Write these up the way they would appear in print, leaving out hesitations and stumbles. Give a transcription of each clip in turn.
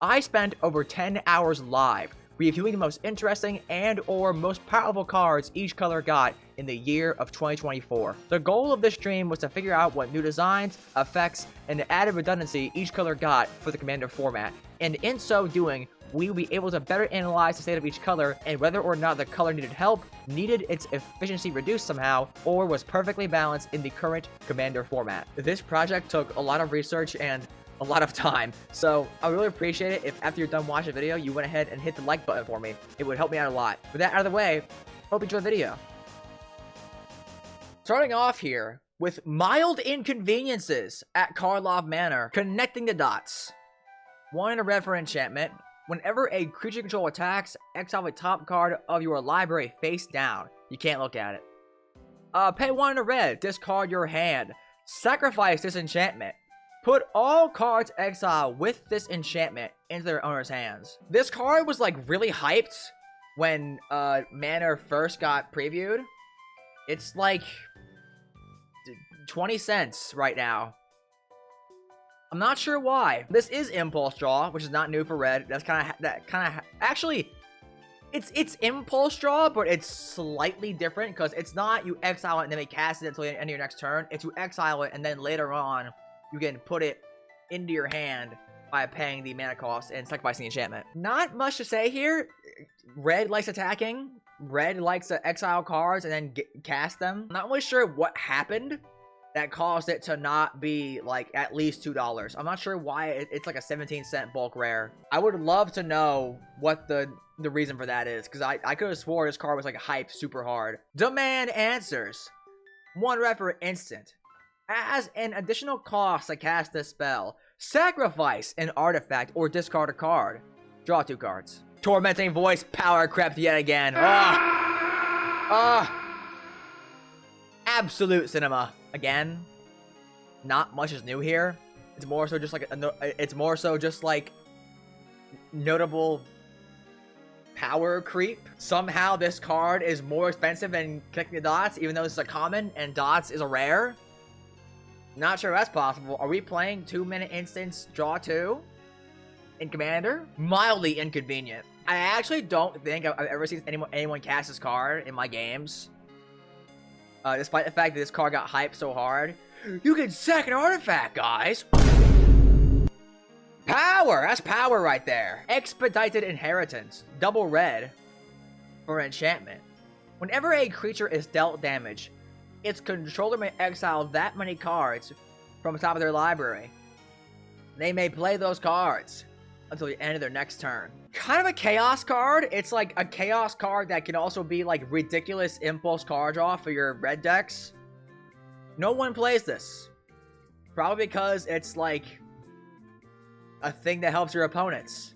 I spent over 10 hours live reviewing the most interesting and or most powerful cards each color got in the year of 2024. The goal of this stream was to figure out what new designs, effects, and added redundancy each color got for the Commander format, and in so doing, we will be able to better analyze the state of each color and whether or not the color needed help, needed its efficiency reduced somehow, or was perfectly balanced in the current Commander format. This project took a lot of research and a lot of time, so I really appreciate it if after you're done watching the video, you went ahead and hit the like button for me. It would help me out a lot. With that out of the way, hope you enjoy the video. Starting off here with mild inconveniences at Karlov Manor, connecting the dots. 1 in a red for enchantment. Whenever a creature control attacks, exile the top card of your library face down. You can't look at it. Pay 1 in a red, discard your hand. Sacrifice this enchantment. Put all cards exiled with this enchantment into their owner's hands. This card was like really hyped when Manor first got previewed. It's like 20 cents right now. I'm not sure why. This is Impulse Draw, which is not new for red. That's actually, it's Impulse Draw, but it's slightly different because it's not you exile it and then they cast it until the end of your next turn. It's you exile it and then later on you can put it into your hand by paying the mana cost and sacrificing the enchantment. Not much to say here. Red likes attacking. Red likes to exile cards and then cast them. I'm not really sure what happened that caused it to not be like at least $2. I'm not sure why it's like a 17-cent bulk rare. I would love to know what the reason for that is, because I could have swore this card was like hyped super hard. Demand answers. 1 red for instant. As an additional cost to cast this spell, sacrifice an artifact or discard a card. Draw 2 cards. Tormenting Voice power crept yet again. Absolute cinema. Again, not much is new here. It's more so just like notable power creep. Somehow this card is more expensive than Connecting the Dots, even though this is a common and Dots is a rare. Not sure that's possible. Are we playing 2-minute instants, draw 2 in Commander? Mildly inconvenient. I actually don't think I've ever seen anyone cast this card in my games. Despite the fact that this card got hyped so hard. You can sack an artifact, guys! Power! That's power right there. Expedited Inheritance. Double red for enchantment. Whenever a creature is dealt damage, its controller may exile that many cards from the top of their library. They may play those cards until the end of their next turn. Kind of a chaos card. It's like a chaos card that can also be like ridiculous impulse card draw for your red decks. No one plays this. Probably because it's like a thing that helps your opponents.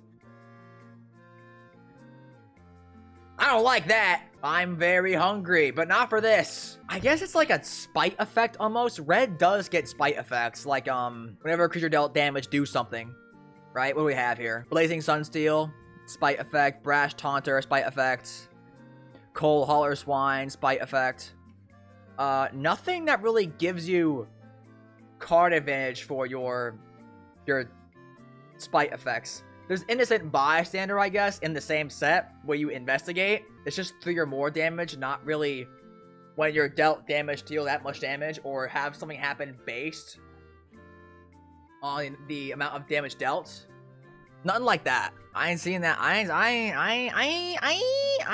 I don't like that. I'm very hungry, but not for this. I guess it's like a spite effect almost. Red does get spite effects, like whenever a creature dealt damage, do something. Right? What do we have here? Blazing Sunsteel, spite effect. Brash Taunter, spite effect. Coal Hauler Swine, spite effect. Nothing that really gives you card advantage for your spite effects. There's Innocent Bystander, I guess, in the same set where you investigate. It's just 3 or more damage, not really when you're dealt damage, deal that much damage, or have something happen based on the amount of damage dealt. Nothing like that. I ain't seeing that. I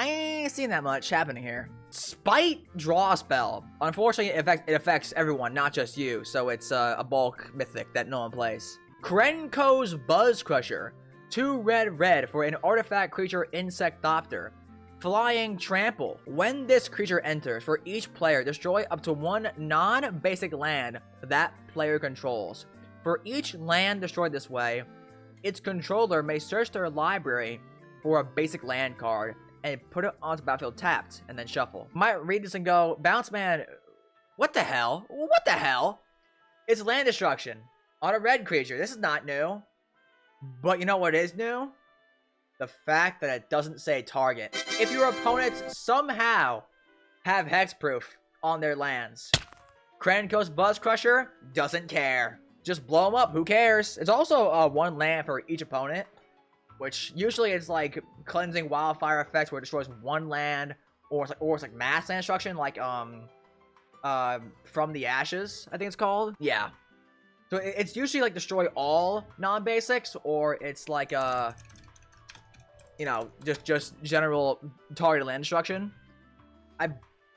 ain't seeing that much happening here. Spite draw spell. Unfortunately, it affects everyone, not just you. So it's a bulk mythic that no one plays. Krenko's Buzz Crusher. 2 red for an artifact creature Insectopter. Flying Trample. When this creature enters, for each player, destroy up to 1 non-basic land that player controls. For each land destroyed this way, its controller may search their library for a basic land card and put it onto the battlefield tapped and then shuffle. Might read this and go, Bounce Man, what the hell? What the hell? It's land destruction on a red creature. This is not new. But you know what is new? The fact that it doesn't say target. If your opponents somehow have hexproof on their lands, Krenko's Buzz Crusher doesn't care. Just blow them up. Who cares? It's also 1 land for each opponent. which usually it's like cleansing wildfire effects where it destroys one land, or it's like mass land destruction, like from the ashes, I think it's called. Yeah. So it's usually like destroy all non-basics, or it's like you know, just general target land destruction. I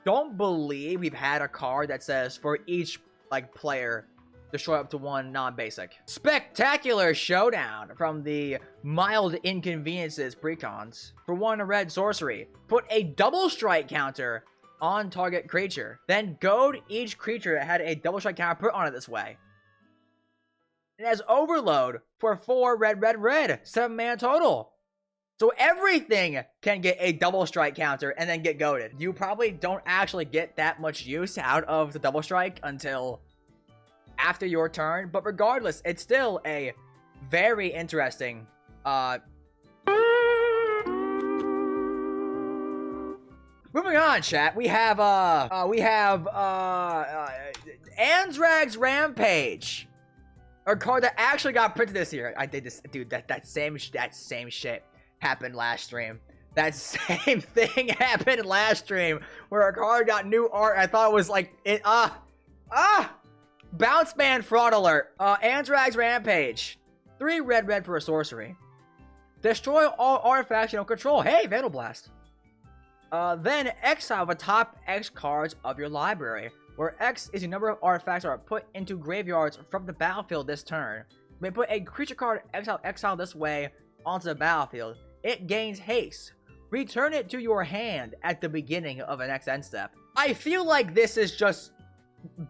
don't believe we've had a card that says for each like player destroy up to one non-basic. Spectacular Showdown from the Mild Inconveniences precons. For 1 red sorcery, put a double strike counter on target creature. Then goad each creature that had a double strike counter put on it this way. It has Overload for 4 red, 7 mana total. So everything can get a double strike counter and then get goaded. You probably don't actually get that much use out of the double strike until after your turn, but regardless, it's still a very interesting moving on, chat. We have Anzrag's Rampage, a card that actually got printed this year. I did this, dude. That same shit happened last stream. That same thing happened last stream where a card got new art. I thought it was like it. Bounce Man Fraud Alert. Anzrag's Rampage. 3 red for a sorcery. Destroy all artifacts you don't control. Hey, Vandal Blast. Then exile the top X cards of your library, where X is the number of artifacts that are put into graveyards from the battlefield this turn. You may put a creature card exile this way onto the battlefield. It gains haste. Return it to your hand at the beginning of the next end step. I feel like this is just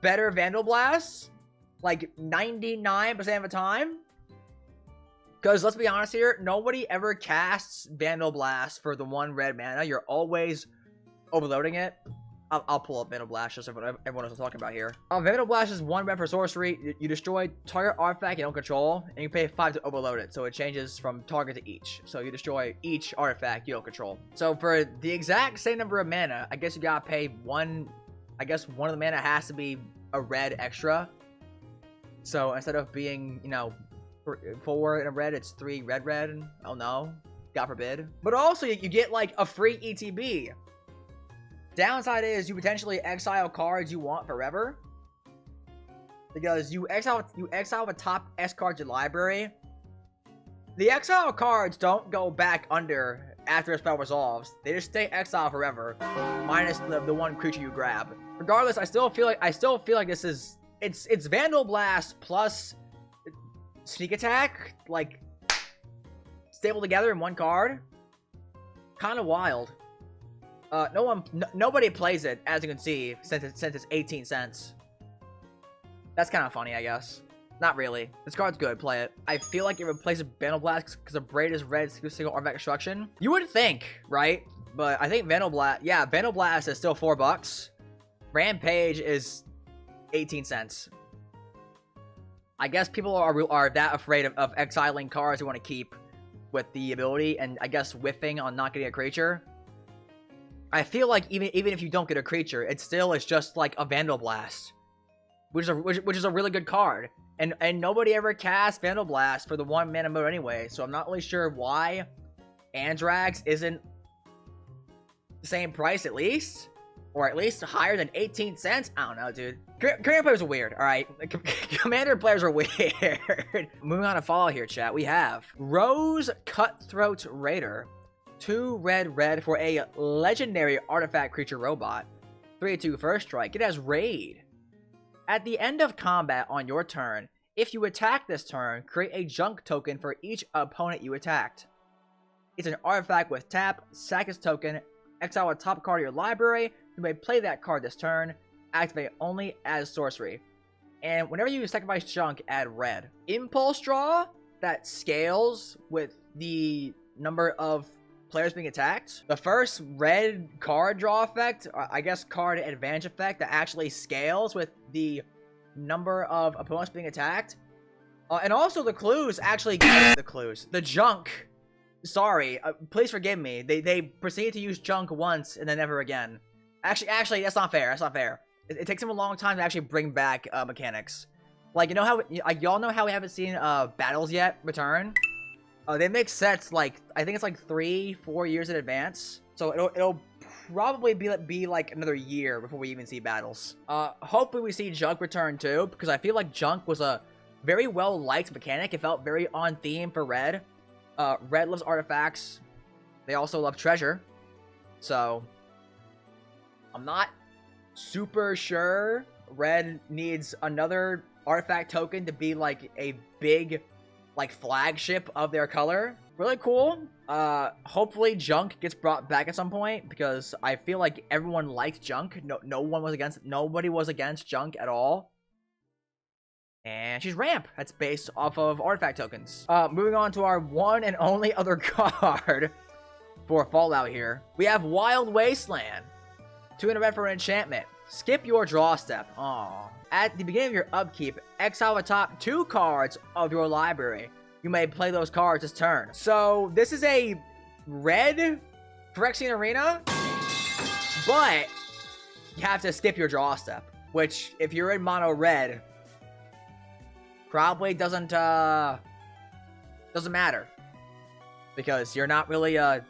better Vandal Blast, like 99% of the time. Because let's be honest here, nobody ever casts Vandal Blast for the 1 red mana. You're always overloading it. I'll pull up Vandal Blast just so everyone knows what I'm talking about here. Vandal Blast is 1 red for sorcery. You destroy target artifact you don't control, and you pay 5 to overload it. So it changes from target to each. So you destroy each artifact you don't control. So for the exact same number of mana, I guess you gotta pay 1. I guess one of the mana has to be a red extra. So instead of being, you know, 4 in a red, it's 3 red. Oh no, God forbid. But also you get like a free ETB. Downside is you potentially exile cards you want forever, because you exile the top S cards in your library. The exile cards don't go back under after a spell resolves. They just stay exiled forever, minus the 1 creature you grab. Regardless, I still feel like this is it's Vandal Blast plus Sneak Attack, like stapled together in 1 card. Kind of wild. Nobody plays it, as you can see, since it's 18 cents. That's kind of funny, I guess. Not really. This card's good. Play it. I feel like it replaces Vandal Blast because the Braid is red single artifact destruction. You would think, right? But I think Vandal Blast. Yeah, Vandal Blast is still $4. Rampage is 18 cents. I guess people are that afraid of exiling cards they want to keep with the ability, and I guess whiffing on not getting a creature. I feel like even if you don't get a creature, it's just like a Vandal Blast, which is a really good card. And nobody ever casts Vandal Blast for the 1 mana mode anyway, so I'm not really sure why Anzrag's isn't the same price at least, or at least higher than 18 cents. I don't know, dude. Commander players are weird, all right? Commander players are weird. Moving on to follow here, chat. We have Rose Cutthroat Raider. 2 red for a legendary artifact creature robot. 3/2 first strike. It has Raid. At the end of combat on your turn, if you attack this turn, create a junk token for each opponent you attacked. It's an artifact with tap, sack its token, exile a top card of your library. You may play that card this turn. Activate only as sorcery. And whenever you sacrifice junk, add red. Impulse Draw that scales with the number of players being attacked. The first red card draw effect, I guess card advantage effect, that actually scales with the number of opponents being attacked. And also the clues actually the junk. Sorry, please forgive me. They proceeded to use junk once and then never again. Actually, that's not fair. That's not fair. It takes them a long time to actually bring back mechanics. Like, you know how y'all know how we haven't seen battles yet return? They make sets like, I think it's like 3-4 years in advance. So it'll probably be like another year before we even see battles. Hopefully we see Junk return too, because I feel like Junk was a very well liked mechanic. It felt very on theme for Red. Red loves artifacts. They also love treasure. So I'm not super sure Red needs another artifact token to be like a big like flagship of their color. Really cool. Hopefully Junk gets brought back at some point, because I feel like everyone liked Junk. Nobody was against Junk at all. And she's Ramp. That's based off of artifact tokens. Moving on to our one and only other card for Fallout here. We have Wild Wasteland. 2 in a red for an enchantment. Skip your draw step. Aww. At the beginning of your upkeep, exile the top 2 cards of your library. You may play those cards this turn. So this is a red Phyrexian Arena, but you have to skip your draw step, which if you're in mono red, probably doesn't matter, because you're not really a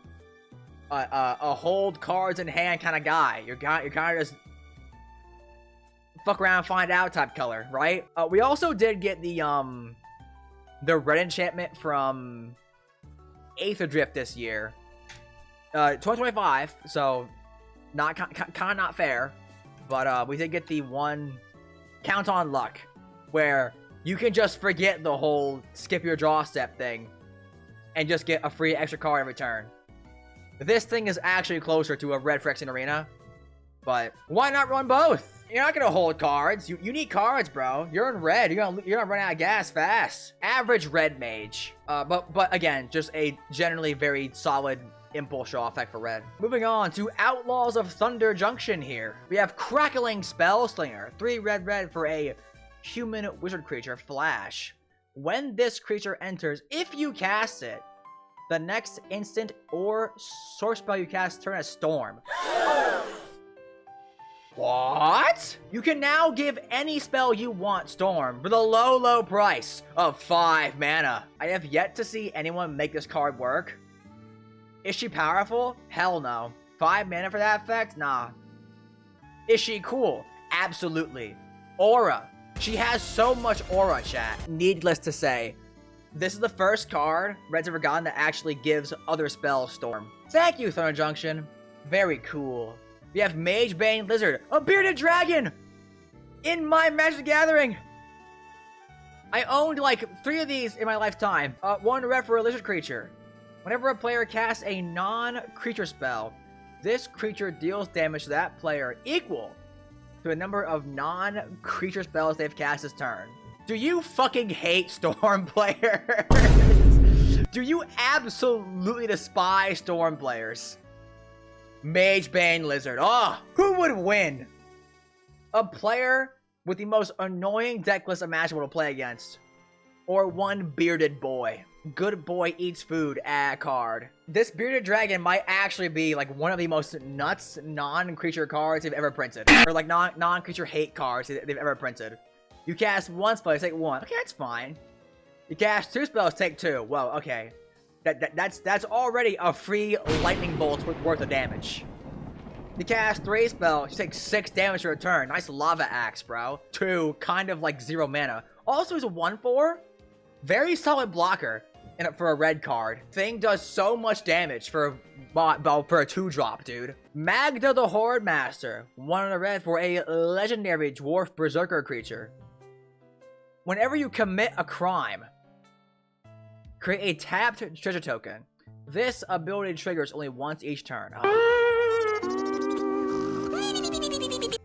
hold cards in hand kind of guy. You're kind of just fuck around, find out type color, right? We also did get the red enchantment from Aether Drift this year, 2025. So not kind of not fair, but we did get the one Count on Luck, where you can just forget the whole skip your draw step thing and just get a free extra card every turn. This thing is actually closer to a red Phyrexian Arena, but why not run both? You're not gonna hold cards. You need cards, bro. You're in red. You're gonna run out of gas fast. Average red mage. But again, just a generally very solid impulse draw effect for red. Moving on to Outlaws of Thunder Junction here. We have Crackling Spellslinger. 3 red for a human wizard creature, Flash. When this creature enters, if you cast it, the next instant or source spell you cast turn as Storm. What? You can now give any spell you want Storm for the low price of 5 mana. I have yet to see anyone make this card work. Is she powerful? Hell no. 5 mana for that effect? Nah. Is she cool? Absolutely. Aura. She has so much aura, chat. Needless to say, this is the first card Red's ever gotten that actually gives other spells Storm. Thank you, Thunder Junction. Very cool. We have Magebane Lizard, a bearded dragon! In my Magic the Gathering! I owned like 3 of these in my lifetime. 1 red for a lizard creature. Whenever a player casts a non-creature spell, this creature deals damage to that player equal to a number of non-creature spells they've cast this turn. Do you fucking hate Storm players? Do you absolutely despise Storm players? Magebane Lizard. Oh, who would win? A player with the most annoying deck list imaginable to play against, or one bearded boy? Good boy eats food card. This bearded dragon might actually be like one of the most nuts non-creature cards they've ever printed, or like non-creature hate cards they've ever printed. You cast 1 spell, you take 1. Okay, that's fine. You cast 2 spells, take 2. Well, okay. That's already a free lightning bolt worth of damage. You cast 3 spells, you take 6 damage for a turn. Nice lava axe, bro. 2, kind of like 0 mana. Also, is a 1/4. Very solid blocker for a red card. Thing does so much damage for a 2-drop, dude. Magda the Horde Master. 1 in a red for a legendary dwarf berserker creature. Whenever you commit a crime, create a tapped treasure token. This ability triggers only once each turn.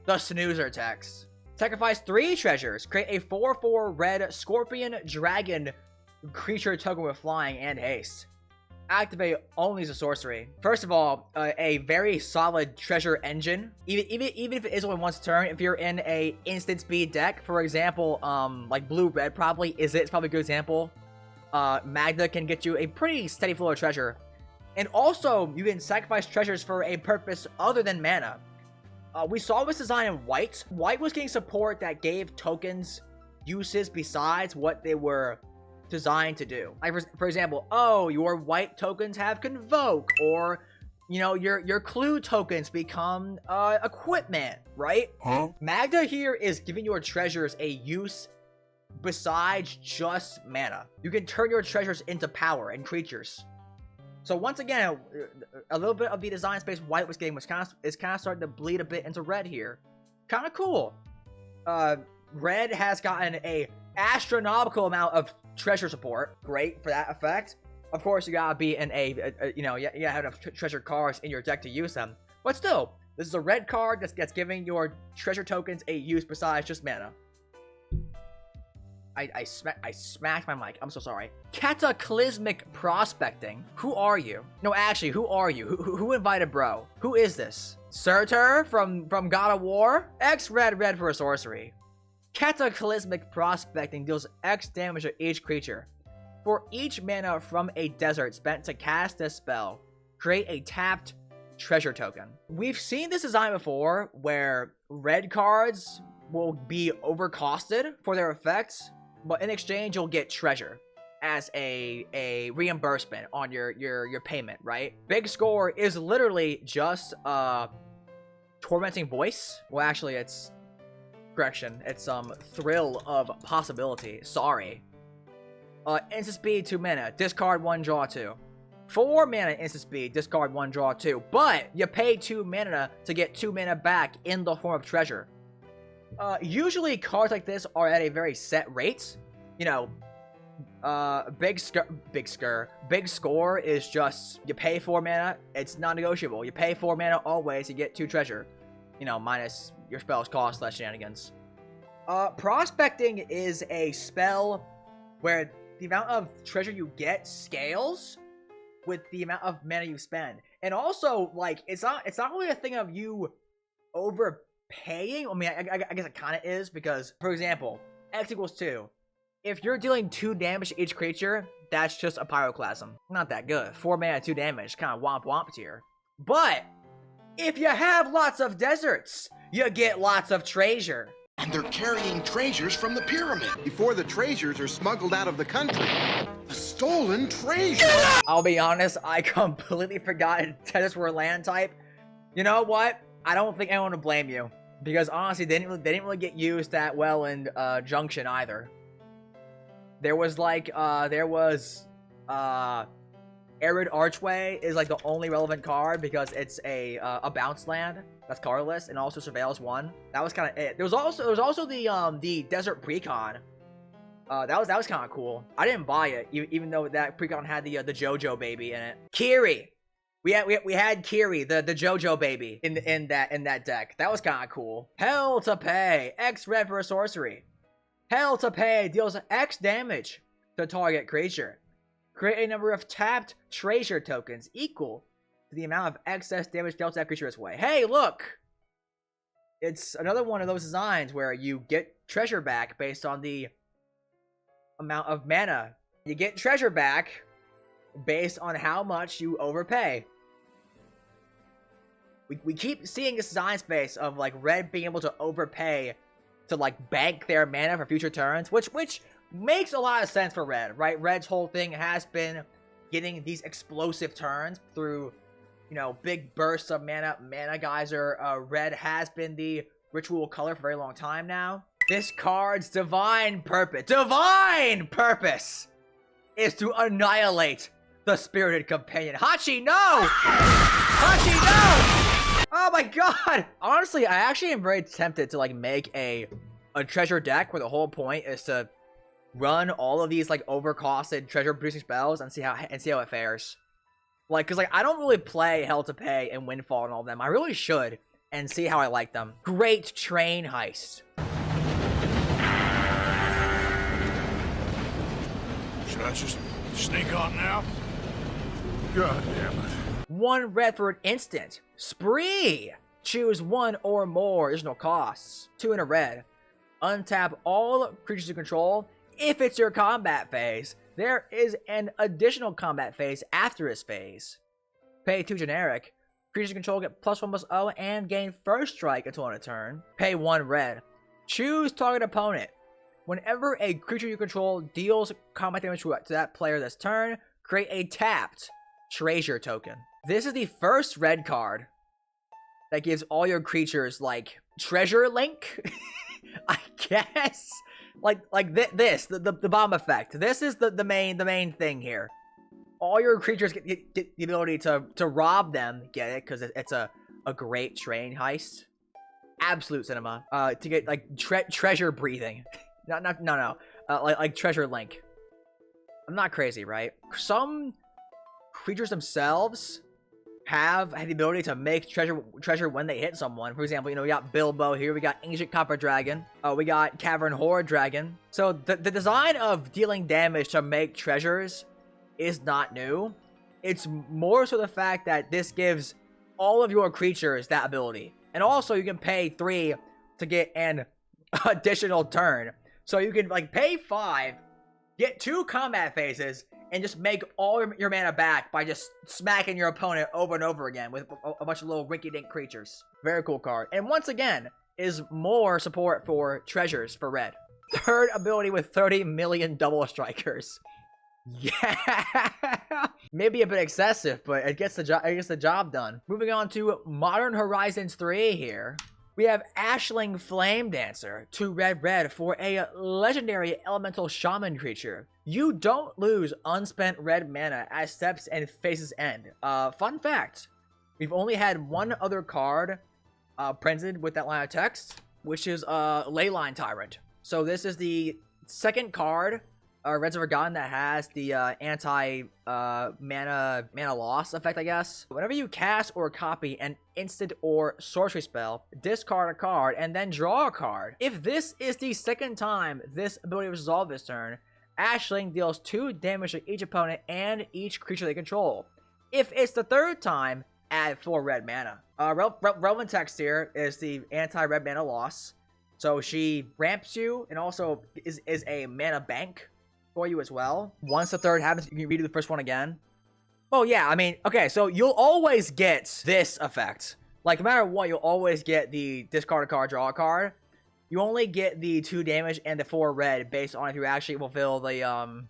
The Snoozer text. Sacrifice 3 treasures. Create a 4/4 red scorpion dragon creature token with flying and haste. Activate only as a sorcery. First of all, a very solid treasure engine. Even if it is only once a turn, if you're in a instant speed deck, for example, like blue-red probably is it. It's probably a good example. Magda can get you a pretty steady flow of treasure. And also, you can sacrifice treasures for a purpose other than mana. We saw this design in white. White was getting support that gave tokens uses besides what they were designed to do. Like for example, oh, your white tokens have convoke, or you know, your clue tokens become equipment, right? Huh? Magda here is giving your treasures a use besides just mana. You can turn your treasures into power and creatures. So once again, a little bit of the design space white was getting is kind of starting to bleed a bit into red here. Kind of cool. Red has gotten a astronomical amount of treasure support. Great for that effect. Of course, you gotta be in you gotta have enough treasure cards in your deck to use them. But still, this is a red card that's giving your treasure tokens a use besides just mana. I smacked my mic. I'm so sorry. Cataclysmic prospecting. Who are you? No, actually, who are you? Who invited bro? Who is this? Surtur from God of War? X red for a sorcery. Cataclysmic prospecting deals X damage to each creature. For each mana from a desert spent to cast this spell, create a tapped treasure token. We've seen this design before where red cards will be overcosted for their effects, but in exchange you'll get treasure as a reimbursement on your payment, right? Big Score is literally just Tormenting Voice. Well, actually, it's correction. It's Thrill of Possibility. Sorry. Instant speed, 2 mana. Discard 1, draw 2. 4 mana instant speed, discard 1, draw 2. But you pay 2 mana to get 2 mana back in the form of treasure. Usually cards like this are at a very set rate. You know, Big Score is just, you pay 4 mana, it's non-negotiable. You pay 4 mana always, you get 2 treasure. You know, minus your spell's cost / shenanigans. Prospecting is a spell where the amount of treasure you get scales with the amount of mana you spend. And also, like, it's not really a thing of you overpaying. I mean, I guess it kind of is, because, for example, X equals 2. If you're dealing 2 damage to each creature, that's just a pyroclasm. Not that good. 4 mana, 2 damage. Kind of womp tier. But if you have lots of deserts, you get lots of treasure. And they're carrying treasures from the pyramid. Before the treasures are smuggled out of the country. The stolen treasure! I'll be honest, I completely forgot deserts were a land type. You know what? I don't think anyone would blame you. Because honestly, they didn't really get used that well in Junction either. There was like, Arid Archway is like the only relevant card because it's a bounce land that's colorless and also surveils 1. That was kind of it. There was also the Desert Precon. That was kind of cool. I didn't buy it even though that Precon had the JoJo baby in it. Kiri. We had Kiri, the JoJo baby in that deck. That was kind of cool. Hell to Pay. X red for a sorcery. Hell to Pay deals X damage to target creature. Create a number of tapped treasure tokens equal to the amount of excess damage dealt to that creature this way. Hey, look! It's another one of those designs where you get treasure back based on the amount of mana. You get treasure back based on how much you overpay. We keep seeing this design space of like red being able to overpay to like bank their mana for future turns, which makes a lot of sense for red, right? Red's whole thing has been getting these explosive turns through, you know, big bursts of mana geyser. Red has been the ritual color for a very long time now. This card's divine purpose is to annihilate the spirited companion. Hachi, no! Hachi, no! Oh my god! Honestly, I actually am very tempted to like make a treasure deck where the whole point is to run all of these like overcosted treasure producing spells and see how it fares. Like, cause like I don't really play Hell to Pay and Windfall and all of them. I really should and see how I like them. Great Train Heist. Should I just sneak on now? God damn it. 1 red for an instant. Spree! Choose 1 or more additional costs. 2 in a red. Untap all creatures you control. If it's your combat phase, there is an additional combat phase after this phase. Pay 2 generic. Creatures you control get +1/+0 and gain first strike until on a turn. Pay 1 red. Choose target opponent. Whenever a creature you control deals combat damage to that player this turn, create a tapped treasure token. This is the first red card that gives all your creatures, like, treasure link, I guess. The bomb effect. This is the main thing here. All your creatures get the ability to rob them, get it, because it's a great train heist. Absolute cinema. To get, like, treasure breathing. No. Like treasure link. I'm not crazy, right? Some creatures themselves have the ability to make treasure when they hit someone. For example, we got Bilbo here, we got Ancient Copper Dragon, we got Cavern Horde Dragon. So the design of dealing damage to make treasures is not new. It's more so the fact that this gives all of your creatures that ability. And also you can pay 3 to get an additional turn. So you can, like, pay 5, get 2 combat phases, and just make all your mana back by just smacking your opponent over and over again with a bunch of little rinky-dink creatures. Very cool card. And once again, is more support for treasures for red. Third ability with 30 million double strikers. Yeah! Maybe a bit excessive, but it gets the job done. Moving on to Modern Horizons 3 here. We have Ashling Flame Dancer, 2 red for a legendary elemental shaman creature. You don't lose unspent red mana as steps and phases end. Fun fact, we've only had one other card printed with that line of text, which is Leyline Tyrant. So this is the second card, Reds of Forgotten, that has the mana loss effect, I guess. Whenever you cast or copy an instant or sorcery spell, discard a card and then draw a card. If this is the second time this ability was resolved this turn, Ashling deals 2 damage to each opponent and each creature they control. If it's the third time, add 4 red mana. Relevant text here is the anti-red mana loss. So she ramps you and also is a mana bank for you as well. Once the third happens, you can redo the first one again. Oh yeah, I mean, okay, so you'll always get this effect. Like, no matter what, you'll always get the discard a card, draw a card. You only get the 2 damage and the 4 red based on if you actually fulfill the,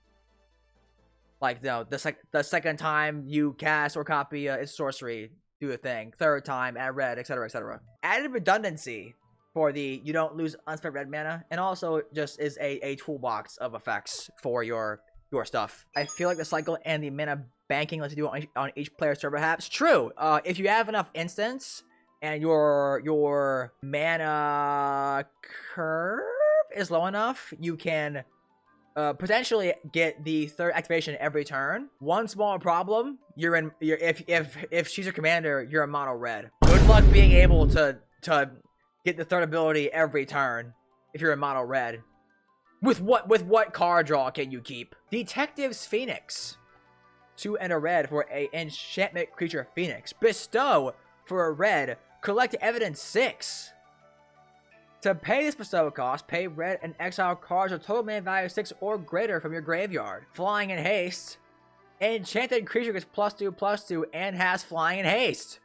the second time you cast or copy its sorcery, do a thing. Third time, add red, etc., etc. Added redundancy for the you don't lose unspent red mana, and also just is a toolbox of effects for your stuff. I feel like the cycle and the mana banking lets you do it on each player's turn, perhaps. True. If you have enough instants and your mana curve is low enough, you can potentially get the third activation every turn. One small problem: if she's a commander, you're a mono red. Good luck being able to get the third ability every turn if you're a mono red. With what card draw can you keep? Detective's Phoenix. 2 and a red for a enchantment creature Phoenix. Bestow for a red. Collect evidence 6. To pay this bestow cost, pay red and exile cards with total mana value 6 or greater from your graveyard. Flying and Haste. Enchanted creature gets +2/+2 and has Flying and Haste.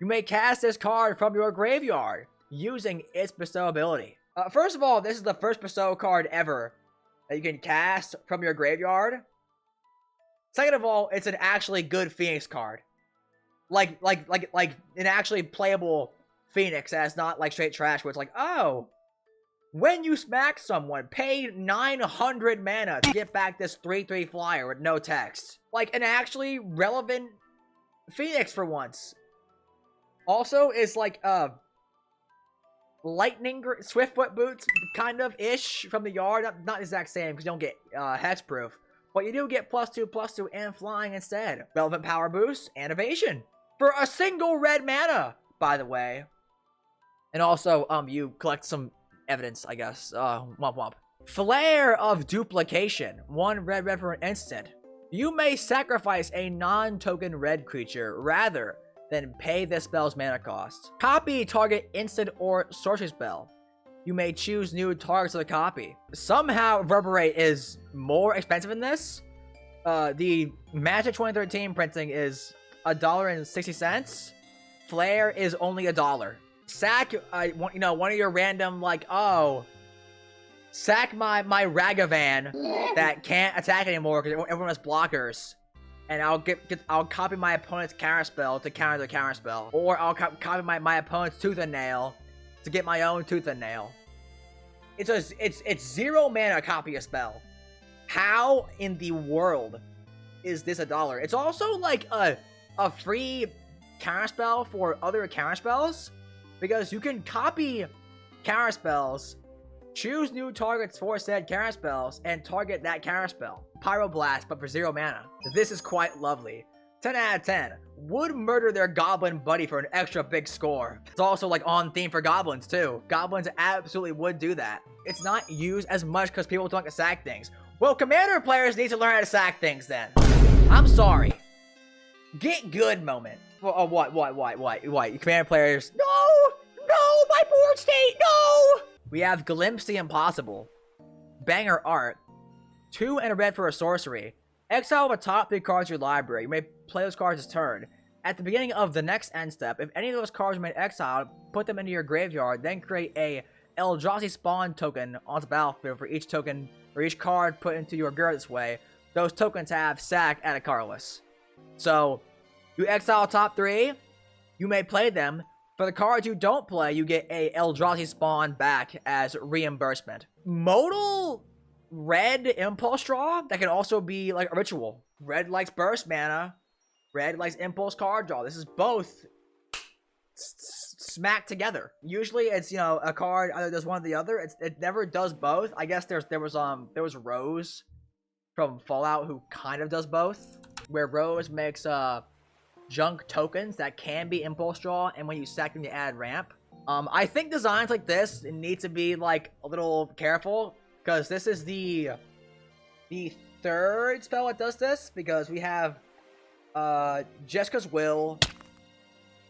You may cast this card from your graveyard using its bestow ability. First of all, this is the first bestow card ever that you can cast from your graveyard. Second of all, it's an actually good Phoenix card. Like an actually playable Phoenix that's not like straight trash where it's like, oh, when you smack someone, pay 900 mana to get back this 3/3 flyer with no text. Like an actually relevant Phoenix for once. Also, is like lightning swiftfoot boots kind of ish from the yard. Not exact same because you don't get hexproof, but you do get +2/+2 and flying instead. Relevant power boost and evasion for a single red mana, by the way. And also, you collect some evidence, I guess. Womp womp. Flare of Duplication. 1 red for an instant. You may sacrifice a non-token red creature rather than pay this spell's mana cost. Copy target instant or sorcery spell. You may choose new targets of the copy. Somehow Reverberate is more expensive in this. The Magic 2013 printing is $1.60. Flare is only $1. Sack, one of your random, like, oh, sack my Ragavan that can't attack anymore because everyone has blockers. And I'll copy my opponent's counterspell to counter the counterspell. Or I'll copy my opponent's Tooth and Nail to get my own Tooth and Nail. It's 0 mana copy a spell. How in the world is this $1? It's also like a free counterspell for other counterspells, because you can copy counterspells, choose new targets for said counterspells, and target that counterspell. Pyroblast, but for 0 mana. This is quite lovely. 10 out of 10. Would murder their goblin buddy for an extra big score. It's also like on theme for goblins too. Goblins absolutely would do that. It's not used as much because people don't like to sack things. Well, commander players need to learn how to sack things then. I'm sorry. Get good moment. Oh, what? Commander players. No, my board state, no! We have Glimpse the Impossible. Banger art. 2 and a red for a sorcery. Exile the top 3 cards of your library. You may play those cards this turn. At the beginning of the next end step, if any of those cards remain exiled, put them into your graveyard, then create a Eldrazi spawn token onto the battlefield for each token or each card put into your graveyard this way. Those tokens have sack at a colorless. So, you exile top 3, you may play them. For the cards you don't play, you get a Eldrazi spawn back as reimbursement. Modal red impulse draw that can also be like a ritual. Red likes burst mana, red likes impulse card draw. This is both smacked together. Usually it's, you know, a card either does one or the other. It never does both. I guess there was Rose from Fallout who kind of does both, where Rose makes junk tokens that can be impulse draw, and when you sack them you add ramp. I think designs like this need to be like a little careful, because this is the 3rd spell that does this, because we have Jessica's Will,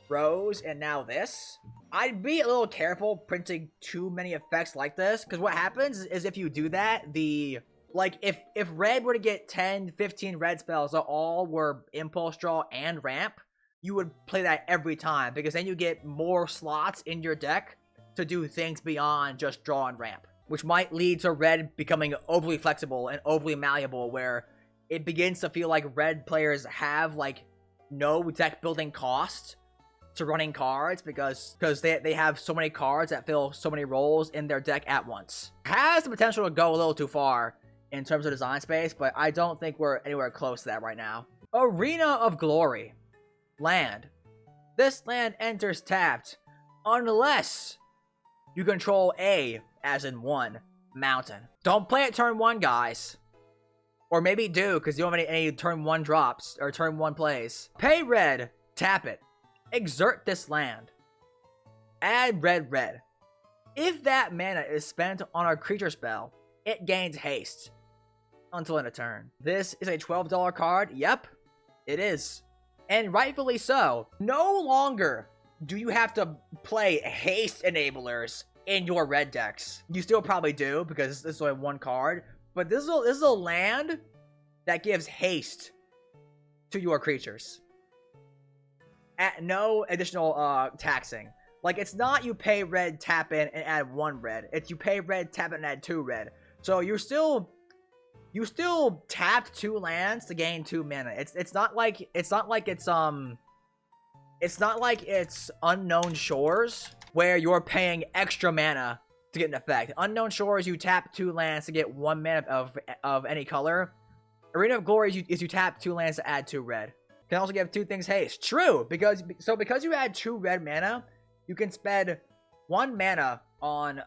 Rose, and now this. I'd be a little careful printing too many effects like this, because what happens is if you do that, if red were to get 10, 15 red spells that all were impulse draw and ramp, you would play that every time, because then you get more slots in your deck to do things beyond just draw and ramp, which might lead to red becoming overly flexible and overly malleable, where it begins to feel like red players have like no deck building cost to running cards, because they have so many cards that fill so many roles in their deck at once. Has the potential to go a little too far in terms of design space, but I don't think we're anywhere close to that right now. Arena of Glory. Land. This land enters tapped unless you control a, as in 1, mountain. Don't play it turn 1, guys. Or maybe do, because you don't have any turn 1 drops, or turn 1 plays. Pay red, tap it. Exert this land. Add red. If that mana is spent on a creature spell, it gains haste until end of turn. This is a $12 card. Yep, it is. And rightfully so. No longer do you have to play haste enablers in your red decks. You still probably do, because this is only 1 card. But this is a land that gives haste to your creatures at no additional taxing. Like, it's not you pay red, tap in, and add 1 red. It's you pay red, tap in, and add 2 red. So you still tapped 2 lands to gain 2 mana. It's not like it's Unknown Shores where you're paying extra mana to get an effect. Unknown Shores, you tap 2 lands to get 1 mana of any color. Arena of Glory is you tap 2 lands to add 2 red. You can also give 2 things haste. True, because you add 2 red mana, you can spend 1 mana on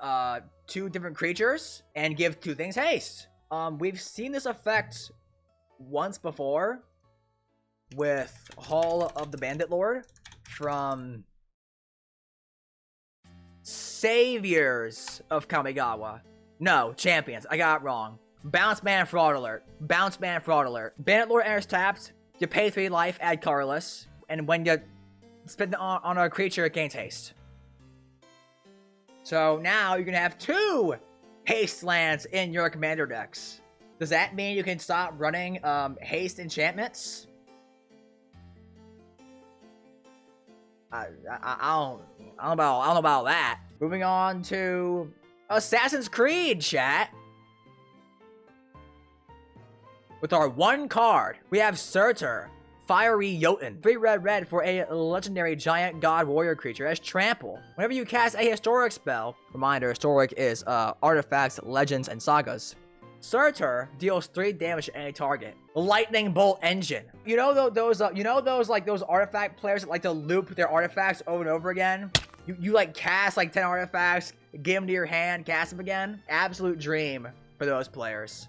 2 different creatures and give 2 things haste. We've seen this effect once before with Hall of the Bandit Lord from Saviors of Kamigawa. No, Champions. I got it wrong. Bounce Man Fraud Alert. Bounce Man Fraud Alert. Bandit Lord enters tapped. You pay 3 life, add colorless, and when you spend it on a creature, it gains haste. So now you can have 2 haste lands in your commander decks. Does that mean you can stop running haste enchantments? I don't know about that. Moving on to Assassin's Creed, chat. With our one card, we have Surtur, Fiery Jotun. 3 red for a legendary giant god warrior creature as trample. Whenever you cast a historic spell, reminder, historic is artifacts, legends, and sagas. Surtur deals 3 damage to any target. Lightning Bolt Engine. You know those artifact players that like to loop their artifacts over and over again? You like cast like 10 artifacts, give them to your hand, cast them again. Absolute dream for those players.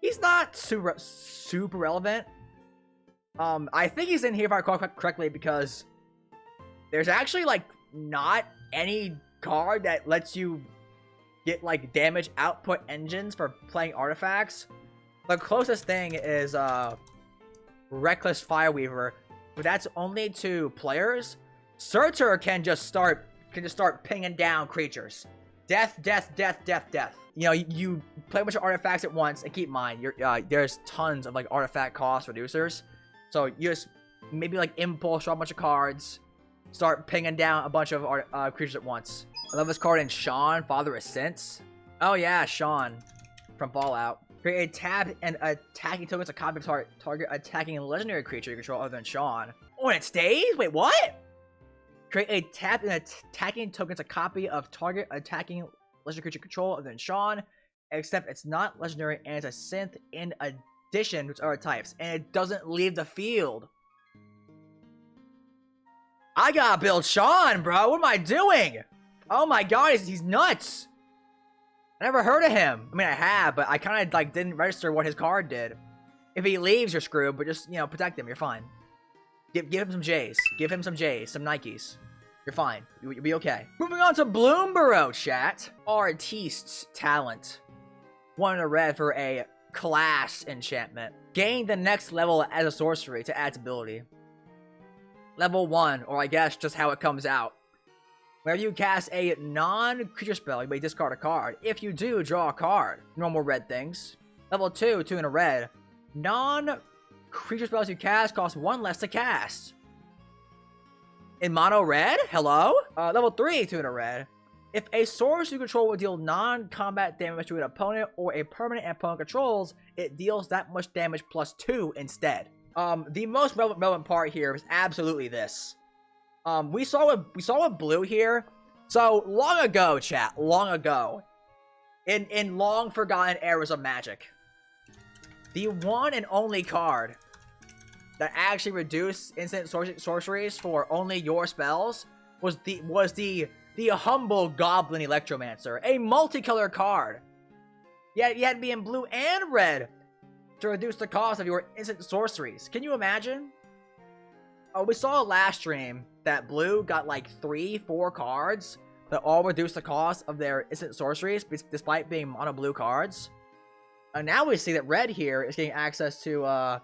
He's not super relevant. I think he's in here if I recall correctly because there's actually like not any card that lets you get like damage output engines for playing artifacts. The closest thing is Reckless Fireweaver, but that's only to players. Surtur can just start pinging down creatures. Death. You know, you play a bunch of artifacts at once, and keep in mind, there's tons of like artifact cost reducers. So you just maybe like impulse draw a bunch of cards, start pinging down a bunch of creatures at once. I love this card in Sean, Father of Sense. Oh yeah, Sean from Fallout. Create a tap and attacking tokens a copy of target attacking a legendary creature you control other than Sean. Oh, and it stays? Wait, what? Create a tap and attacking tokens a copy of target attacking legendary creature control other than Sean, except it's not legendary and it's a synth in addition to other types, and it doesn't leave the field. I gotta build Sean, bro. What am I doing? Oh my god, he's nuts. I never heard of him. I mean, I have, but I kind of like didn't register what his card did. If he leaves, you're screwed, but just, you know, protect him. You're fine. Give him some J's. Give him some J's, some Nikes. You're fine. You'll be okay. Moving on to Bloomborough, chat. Artiste's Talent. 1 in a red for a class enchantment. Gain the next level as a sorcery to add its ability. Level 1, or I guess just how it comes out. Whenever you cast a non-creature spell, you may discard a card. If you do, draw a card. Normal red things. Level 2, 2 in a red. Non-creature spells you cast cost 1 less to cast. In mono red? Hello? Level 3, 2 in a red. If a source you control will deal non-combat damage to an opponent or a permanent opponent controls, it deals that much damage plus 2 instead. The most relevant part here is absolutely this. We saw with blue here. So long ago, chat, long ago, in long forgotten eras of Magic, the one and only card that actually reduced instant sorceries for only your spells was the humble Goblin Electromancer, a multicolored card. Yeah, you had to be in blue and red to reduce the cost of your instant sorceries. Can you imagine? Oh, we saw last stream that blue got like 3-4 cards that all reduce the cost of their instant sorceries despite being mono blue cards. And now we see that red here is getting access to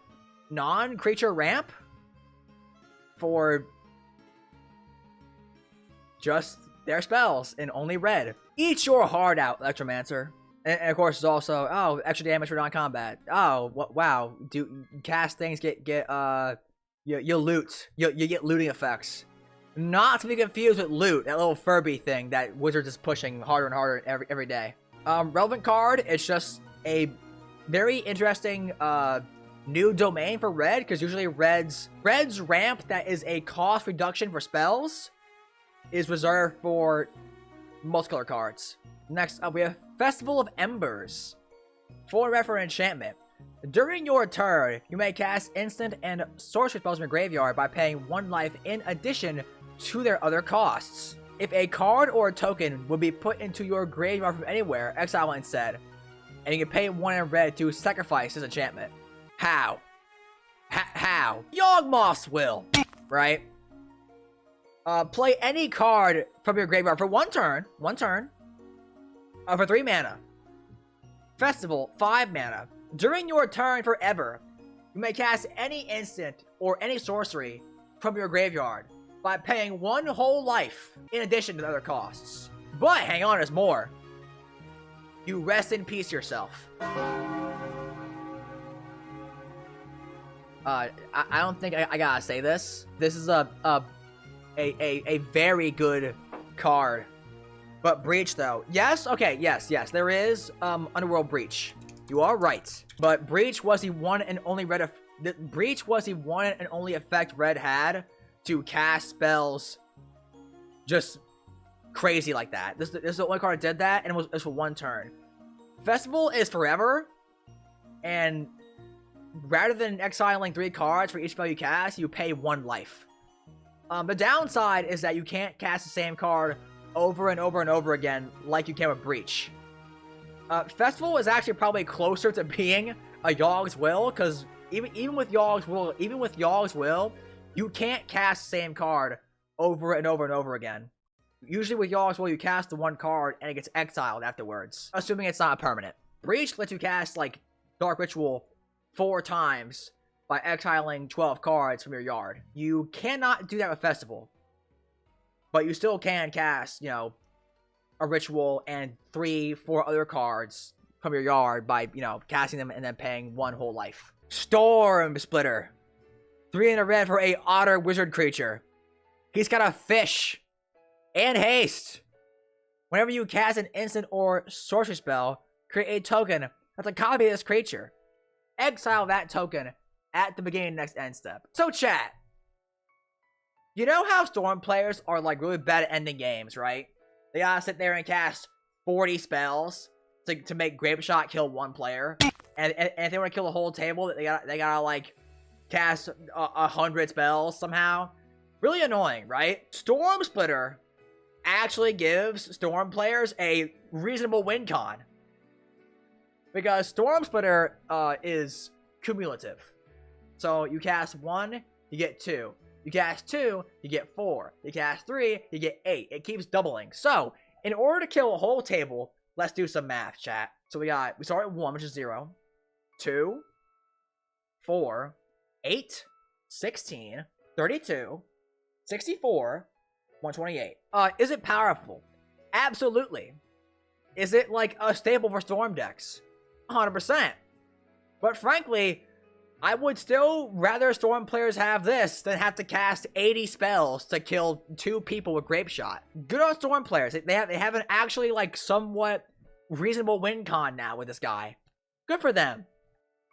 non-creature ramp for just their spells in only red. Eat your heart out, Electromancer. And of course, it's also, oh, extra damage for non-combat. Oh, wow. Do cast things you loot. You get looting effects. Not to be confused with loot, that little Furby thing that Wizards is pushing harder and harder every day. Relevant card, it's just a very interesting new domain for red, because usually red's ramp that is a cost reduction for spells is reserved for multicolor cards. Next up, we have Festival of Embers. 4 red for enchantment. During your turn, you may cast instant and sorcery spells from your graveyard by paying 1 life in addition to their other costs. If a card or a token would be put into your graveyard from anywhere, exile instead. And you can pay 1 in red to sacrifice this enchantment. How? How? Yawgmoth's Will, right? Play any card from your graveyard for 1 turn. 1 turn. For 3 mana. Festival, 5 mana. During your turn forever, you may cast any instant or any sorcery from your graveyard by paying 1 whole life in addition to the other costs. But hang on, there's more. You rest in peace yourself. I don't think I gotta say this. This is a very good card But Breach, though. Yes? Okay, yes. There is Underworld Breach. You are right. But Breach was the one and only Breach was the one and only effect Red had to cast spells just crazy like that. This is the only card that did that, and it was for one turn. Festival is forever, and rather than exiling 3 cards for each spell you cast, you pay 1 life. The downside is that you can't cast the same card over and over and over again like you can with Breach. Festival is actually probably closer to being a Yogg's Will, because even with Yogg's Will, you can't cast the same card over and over and over again. Usually with Yogg's Will, you cast the 1 card and it gets exiled afterwards, assuming it's not permanent. Breach lets you cast like Dark Ritual 4 times by exiling 12 cards from your yard. You cannot do that with Festival, but you still can cast, you know, a ritual and 3-4 other cards from your yard by, you know, casting them and then paying 1 whole life. Storm Splitter. 3 in a red for a otter wizard creature. He's got a fish and haste. Whenever you cast an instant or sorcery spell, create a token that's a copy of this creature. Exile that token at the beginning of the next end step. So chat, you know how Storm players are like really bad at ending games, right? They gotta sit there and cast 40 spells to make Grape Shot kill 1 player. And if they want to kill the whole table, they gotta like cast 100 spells somehow. Really annoying, right? Storm Splitter actually gives Storm players a reasonable win con, because Storm Splitter is cumulative. So you cast 1, you get 2. You cast 2, you get 4. You cast 3, you get 8. It keeps doubling. So in order to kill a whole table, let's do some math, chat. So we start at 1, which is 0, 2, 4, 8, 16, 32, 64, 128. Is it powerful? Absolutely. Is it like a staple for Storm decks? 100%. But frankly, I would still rather Storm players have this than have to cast 80 spells to kill 2 people with Grape Shot. Good on Storm players. They have an actually like somewhat reasonable win con now with this guy. Good for them.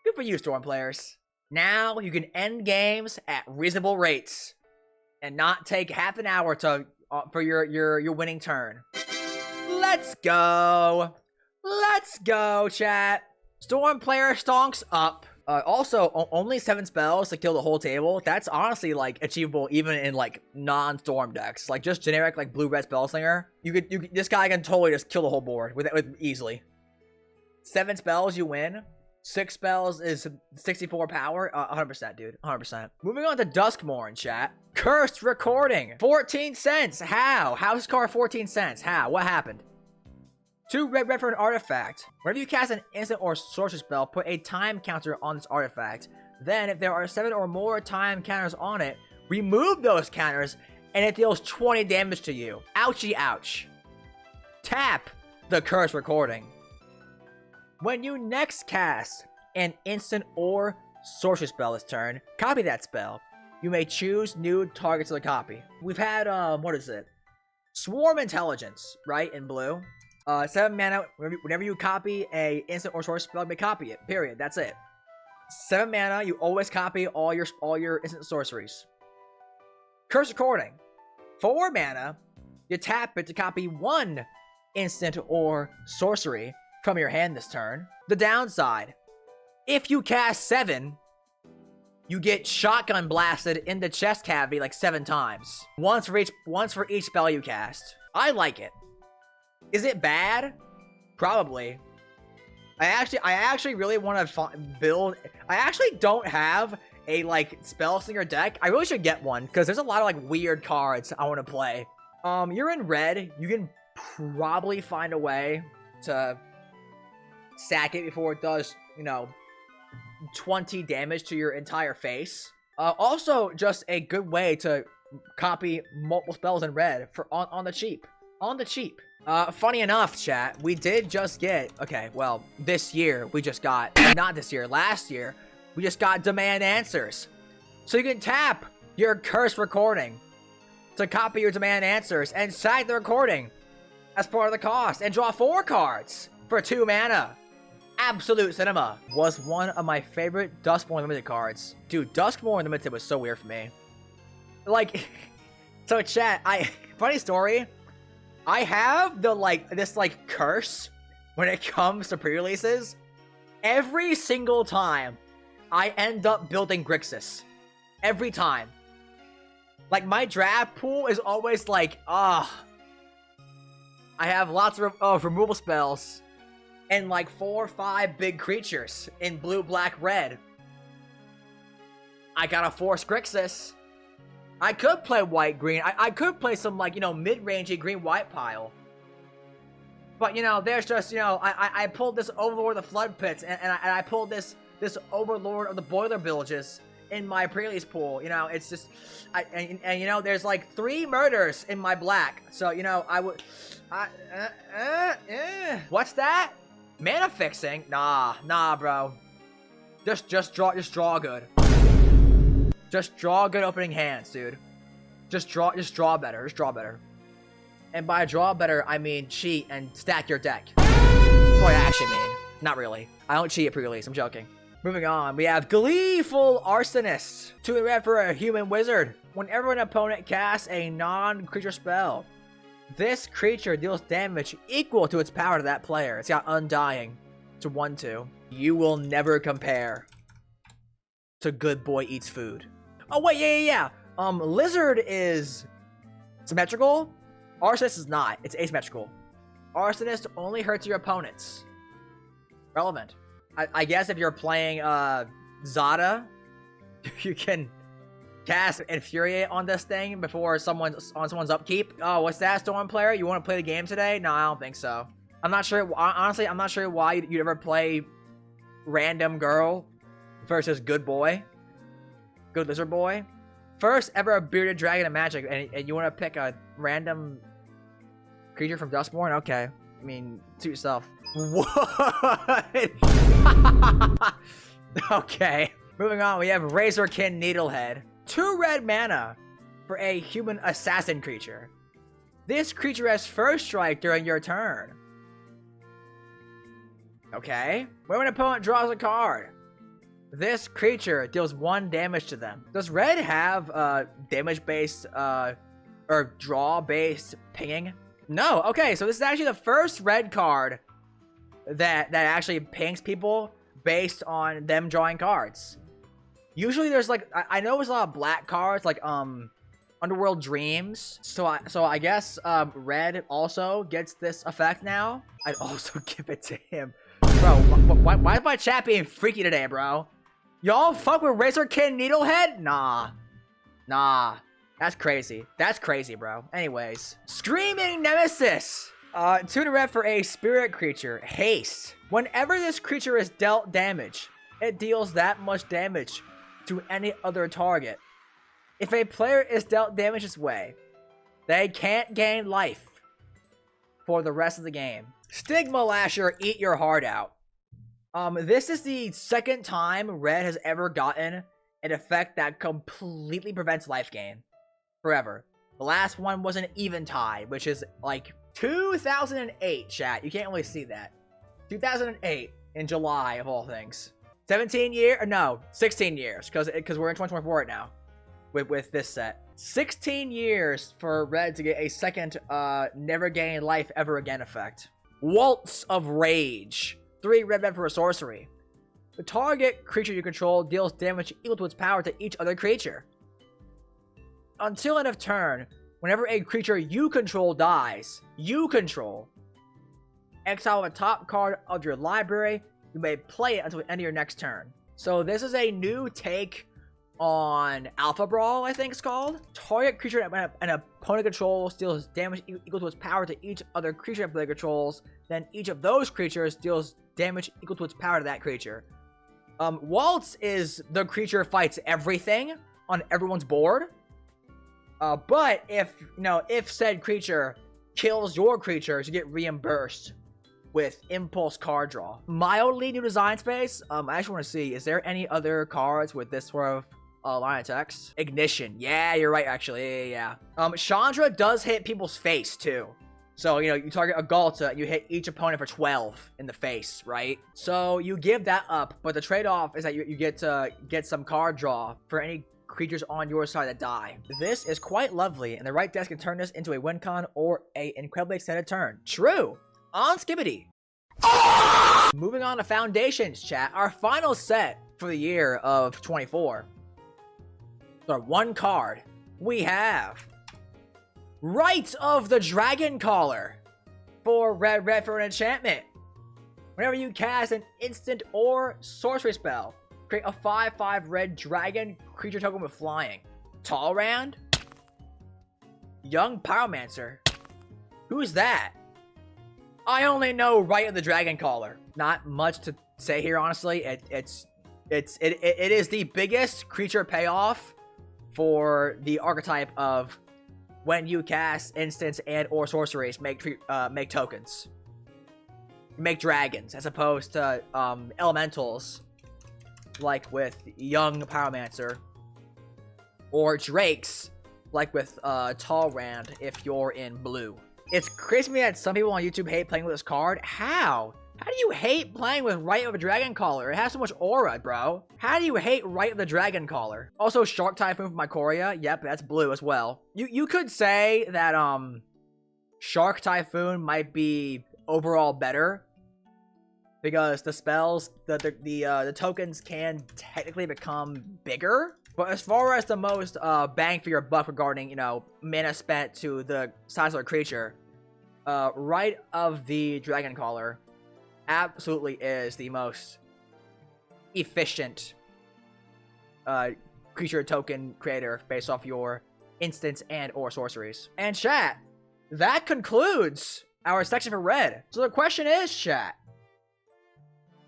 Good for you, Storm players. Now you can end games at reasonable rates and not take half an hour to for your winning turn. Let's go. Let's go, chat. Storm player stonks up. Also, only 7 spells to kill the whole table. That's honestly like achievable even in like non-Storm decks. Like just generic like blue-red spellslinger. This guy can totally just kill the whole board with easily. 7 spells, you win. 6 spells is 64 power. 100%, dude. 100%. Moving on to Duskmourn, chat. Cursed Recording. 14 cents. How? How's this card 14 cents? How? What happened? 2 red for an artifact. Whenever you cast an instant or sorcery spell, put a time counter on this artifact. Then, if there are 7 or more time counters on it, remove those counters, and it deals 20 damage to you. Ouchie ouch. Tap the Cursed Recording. When you next cast an instant or sorcery spell this turn, copy that spell. You may choose new targets of the copy. We've had, what is it? Swarm Intelligence, right, in blue. 7 mana, whenever you copy a instant or sorcery spell, you may copy it, period, that's it. 7 mana, you always copy all your instant sorceries. Curse Recording. 4 mana, you tap it to copy 1 instant or sorcery from your hand this turn. The downside, if you cast 7, you get shotgun blasted in the chest cavity like 7 times. Once for each spell you cast. I like it. Is it bad? Probably. I actually really want to build. I actually don't have a like spell slinger deck. I really should get one because there's a lot of like weird cards I want to play. You're in red. You can probably find a way to sack it before it does, you know, 20 damage to your entire face. Also, just a good way to copy multiple spells in red for on the cheap. On the cheap. Funny enough, chat, we did just get, okay, well, this year, we just got, not this year, last year, we just got demand answers. So you can tap your Cursed Recording to copy your demand answers and sack the recording as part of the cost and draw 4 cards for 2 mana. Absolute Cinema was one of my favorite Duskmourn Limited cards. Dude, Duskmourn Limited was so weird for me. Like, so chat, funny story, I have this curse when it comes to pre-releases. Every single time, I end up building Grixis. Every time. Like, my draft pool is always like, I have lots of removal spells and like 4 or 5 big creatures in blue, black, red. I gotta force Grixis. I could play white, green. I could play some, like, mid-rangey green-white pile. But, there's just, I pulled this Overlord of the Flood Pits, and I pulled this Overlord of the Boiler Villages in my pre-release pool. It's just, there's like 3 murders in my black. So, I would, what's that? Mana fixing? Nah, bro. Just draw good. Just draw good opening hands, dude. Just draw better. And by draw better, I mean cheat and stack your deck. That's what I actually mean. Not really. I don't cheat at pre-release, I'm joking. Moving on, we have Gleeful Arsonist. 2 red for a human wizard. Whenever an opponent casts a non-creature spell, this creature deals damage equal to its power to that player. It's got Undying. It's a 1/2. You will never compare to Good Boy Eats Food. Oh wait, yeah. Lizard is symmetrical. Arsonist is not. It's asymmetrical. Arsonist only hurts your opponents. Relevant. I guess if you're playing Zada, you can cast Infuriate on this thing before someone's upkeep. Oh, what's that, Storm player? You want to play the game today? No, I don't think so. I'm not sure. Honestly, I'm not sure why you'd ever play Random Girl versus Good Boy. Good Lizard Boy. First ever bearded dragon in Magic, and you want to pick a random creature from Duskmourn? Okay. I mean, to yourself. What? Okay. Moving on, we have Razorkin Needlehead. 2 red mana for a human assassin creature. This creature has first strike during your turn. Okay. When an opponent draws a card, this creature deals 1 damage to them. Does red have damage-based or draw-based pinging? No. Okay, so this is actually the first red card that actually pings people based on them drawing cards. Usually there's like, I know there's a lot of black cards like Underworld Dreams. So I guess red also gets this effect now. I'd also give it to him. Bro, why is my chat being freaky today, bro? Y'all fuck with Razorkin Needlehead? Nah. That's crazy. That's crazy, bro. Anyways. Screaming Nemesis. 2 red for a spirit creature. Haste. Whenever this creature is dealt damage, it deals that much damage to any other target. If a player is dealt damage this way, they can't gain life for the rest of the game. Stigma Lasher, eat your heart out. This is the 2nd time red has ever gotten an effect that completely prevents life gain. Forever. The last one was an Eventide, which is like 2008, chat. You can't really see that. 2008 in July of all things. 16 years, because we're in 2024 right now with this set. 16 years for red to get a second never gain life ever again effect. Waltz of Rage. 3 red for a sorcery. The target creature you control deals damage equal to its power to each other creature. Until end of turn, whenever a creature you control dies, exile a top card of your library. You may play it until the end of your next turn. So this is a new take on Alpha Brawl, I think it's called. Target creature an opponent controls deals damage equal to its power to each other creature that player controls. Then each of those creatures deals damage equal to its power to that creature. Waltz is the creature fights everything on everyone's board. But if said creature kills your creatures, you get reimbursed with impulse card draw. Mildly new design space. I actually want to see, is there any other cards with this sort of line of text? Ignition. Yeah, you're right, actually. Yeah. Chandra does hit people's face, too. So, you know, you target a Galta, and you hit each opponent for 12 in the face, right? So you give that up, but the trade-off is that you get to get some card draw for any creatures on your side that die. This is quite lovely, and the right deck can turn this into a win con or a incredibly extended turn. True! On Skibbity. Moving on to Foundations, chat. Our final set for the year of 24. So one card. We have Rite of the Dragon Caller for red for an enchantment. Whenever you cast an instant or sorcery spell, create a 5/5 red dragon creature token with flying. Talrand? Young Pyromancer? Who's that? I only know Rite of the Dragon Caller. Not much to say here, honestly. It is the biggest creature payoff for the archetype of when you cast instants and or sorceries, make tokens. Make dragons, as opposed to elementals, like with Young Pyromancer. Or drakes, like with Talrand, if you're in blue. It's crazy to me that some people on YouTube hate playing with this card. How? How do you hate playing with Rite of a Dragon Caller? It has so much aura, bro. How do you hate Rite of the Dragon Caller? Also, Shark Typhoon from Mycoria. Yep, that's blue as well. You could say that Shark Typhoon might be overall better, because the spells, the tokens can technically become bigger. But as far as the most bang for your buck regarding, you know, mana spent to the size of a creature, Rite of the Dragon Caller absolutely is the most efficient creature token creator based off your instants and or sorceries. And chat, that concludes our section for red. So the question is, chat,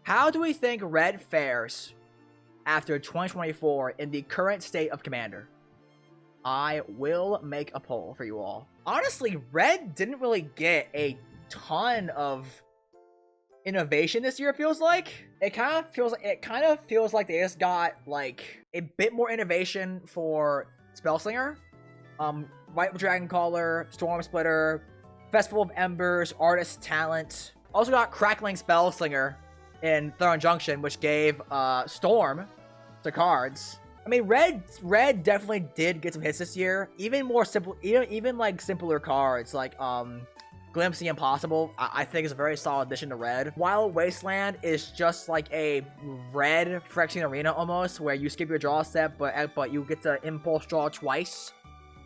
how do we think red fares after 2024 in the current state of Commander? I will make a poll for you all. Honestly, red didn't really get a ton of innovation this year. It feels like it kind of feels like they just got like a bit more innovation for Spellslinger, Rite of Dragon Caller, Storm Splitter, Festival of Embers, Artist Talent. Also got Crackling Spellslinger in Thorn Junction, which gave Storm to cards. I mean, red definitely did get some hits this year. Even more simple, even like simpler cards like Glimpse the Impossible, I think is a very solid addition to red. Wild Wasteland is just like a red Phyrexian Arena almost, where you skip your draw step, but you get to impulse draw twice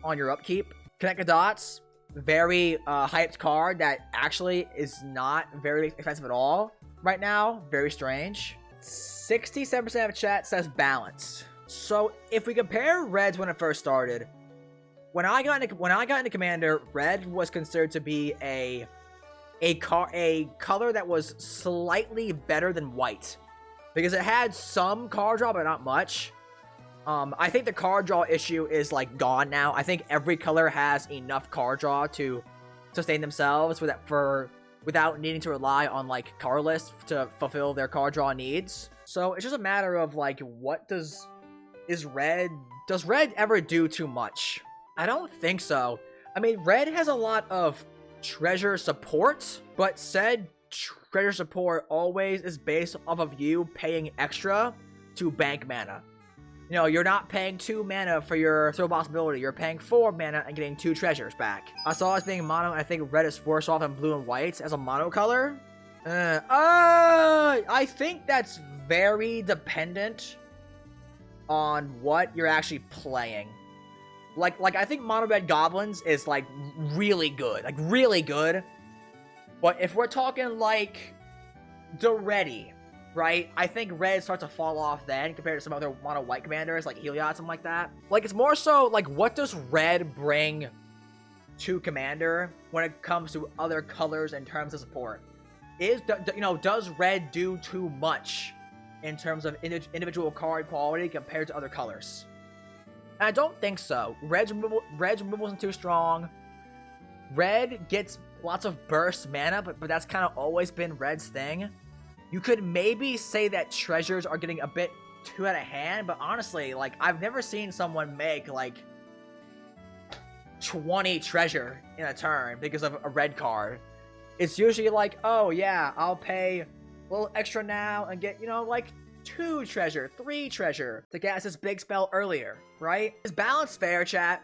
on your upkeep. Connect the Dots, very hyped card that actually is not very expensive at all right now. Very strange. 67% of chat says balance. So if we compare reds when it first started, when I got into Commander, red was considered to be a color that was slightly better than white, because it had some card draw but not much. I think the card draw issue is like gone now. I think every color has enough card draw to sustain themselves without needing to rely on like colorless to fulfill their card draw needs. So it's just a matter of like, does red ever do too much? I don't think so. I mean, red has a lot of treasure support, but said treasure support always is based off of you paying extra to bank mana. You know, you're not paying 2 mana for your throw possibility. You're paying 4 mana and getting 2 treasures back. I saw it as being mono, and I think red is worse off than blue and white as a mono color. I think that's very dependent on what you're actually playing. Like I think mono red goblins is like really good, But if we're talking like Duretti, right? I think red starts to fall off then compared to some other mono white commanders like Heliod, something like that. Like it's more so like, what does red bring to Commander when it comes to other colors in terms of support? Does red do too much in terms of individual card quality compared to other colors? And I don't think so. Red's removal isn't too strong. Red gets lots of burst mana, but that's kind of always been red's thing. You could maybe say that treasures are getting a bit too out of hand, but honestly, like, I've never seen someone make like 20 treasure in a turn because of a red card. It's usually like, oh yeah, I'll pay a little extra now and get, you know, like 2 treasure, 3 treasure to cast this big spell earlier, right? Is balance fair, chat?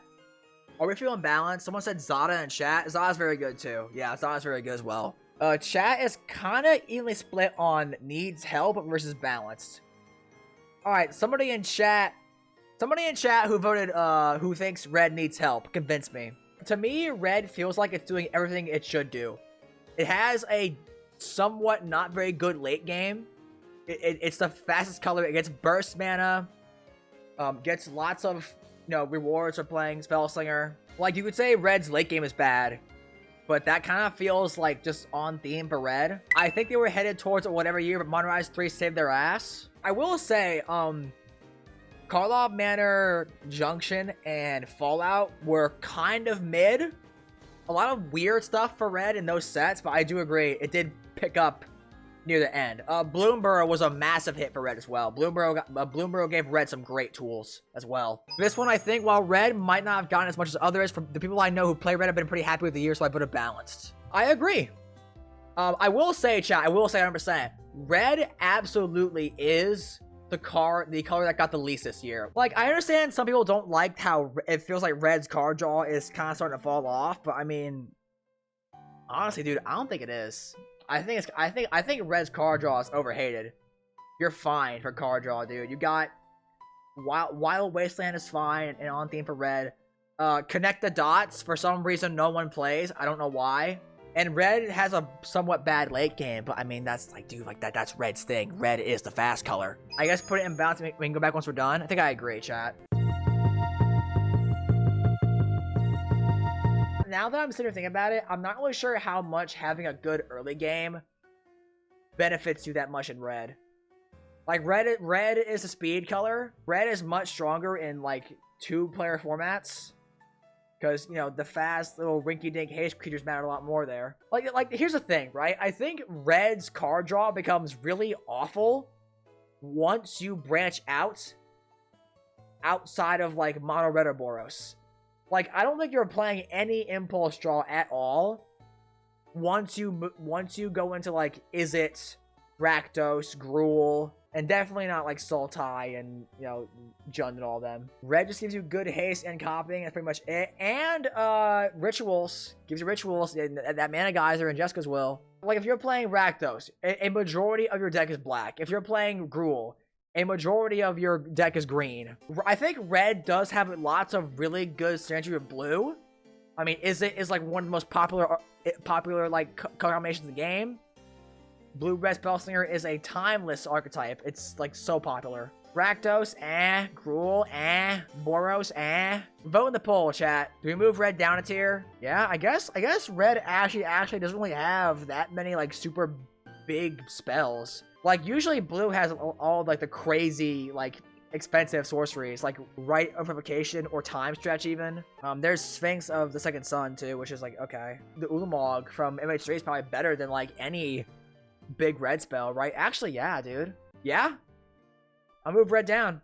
Are we feeling balanced? Someone said Zada in chat. Zada's very good too. Yeah, Zada's very good as well. Chat is kind of evenly split on needs help versus balanced. Alright, somebody in chat who voted, who thinks red needs help, convince me. To me, red feels like it's doing everything it should do. It has a somewhat not very good late game. It's the fastest color. It gets burst mana. Gets lots of, you know, rewards for playing Spellslinger. Like, you could say red's late game is bad, but that kind of feels like just on theme for red. I think they were headed towards whatever year, but Modern Rise 3 saved their ass. I will say, Karlov, Manor, Junction, and Fallout were kind of mid. A lot of weird stuff for red in those sets, but I do agree, it did pick up near the end. Bloomborough was a massive hit for red as well. Bloomborough gave red some great tools as well. This one, I think, while red might not have gotten as much as others, from the people I know who play red have been pretty happy with the year, so I voted balanced. I agree. I will say, chat, I will say 100%, red absolutely is the color that got the least this year. Like, I understand some people don't like how it feels like red's card draw is kind of starting to fall off, but I mean, honestly, dude, I don't think it is. I think red's card draw is overhated. You're fine for card draw, dude. You got Wild Wasteland is fine and on theme for red. Connect the Dots, for some reason no one plays. I don't know why. And red has a somewhat bad late game, but I mean, that's like, dude, like that's red's thing. Red is the fast color. I guess put it in balance. We can go back once we're done. I think I agree, chat. Now that I'm sitting here thinking about it, I'm not really sure how much having a good early game benefits you that much in red. Like, red is a speed color. Red is much stronger in, like, 2-player formats. Because, you know, the fast little rinky-dink haste creatures matter a lot more there. Like, here's the thing, right? I think red's card draw becomes really awful once you branch outside of, like, mono red or Boros. Like, I don't think you're playing any impulse draw at all once you go into, like, is it Rakdos, Gruul, and definitely not, like, Sultai and, you know, Jund and all them. Red just gives you good haste and copying, that's pretty much it. And, rituals. Gives you rituals, that Mana Geyser and Jessica's Will. Like, if you're playing Rakdos, a majority of your deck is black. If you're playing Gruul, a majority of your deck is green. I think red does have lots of really good synergy with blue. I mean, is like one of the most popular like color combinations in the game. Blue-red Spellslinger is a timeless archetype. It's like so popular. Rakdos, Gruul, Boros, Vote in the poll, chat. Do we move red down a tier? Yeah, I guess red actually doesn't really have that many like super big spells. Like, usually blue has all like the crazy, like, expensive sorceries, like Rite of Revocation or Time Stretch even. There's Sphinx of the Second Sun too, which is like, okay. The Ulamog from MH3 is probably better than like any big red spell, right? Actually, yeah, dude. Yeah? I'll move red down.